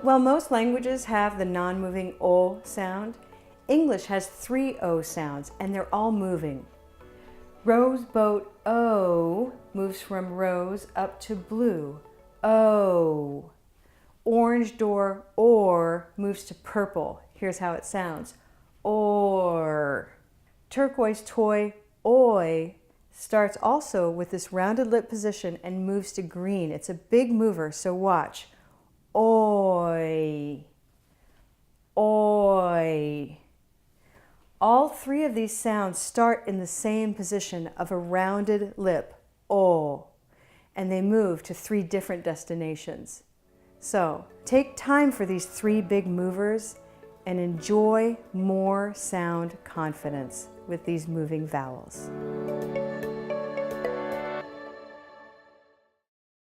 While most languages have the non-moving O sound, English has 3 O sounds, and they're all moving. Rose boat O moves from rose up to blue, O. Orange door or moves to purple. Here's how it sounds, or. Turquoise toy oi starts also with this rounded lip position and moves to green. It's a big mover, so watch. Oi, oi. All 3 of these sounds start in the same position of a rounded lip, o, and they move to 3 different destinations. So take time for these 3 big movers and enjoy more sound confidence with these moving vowels.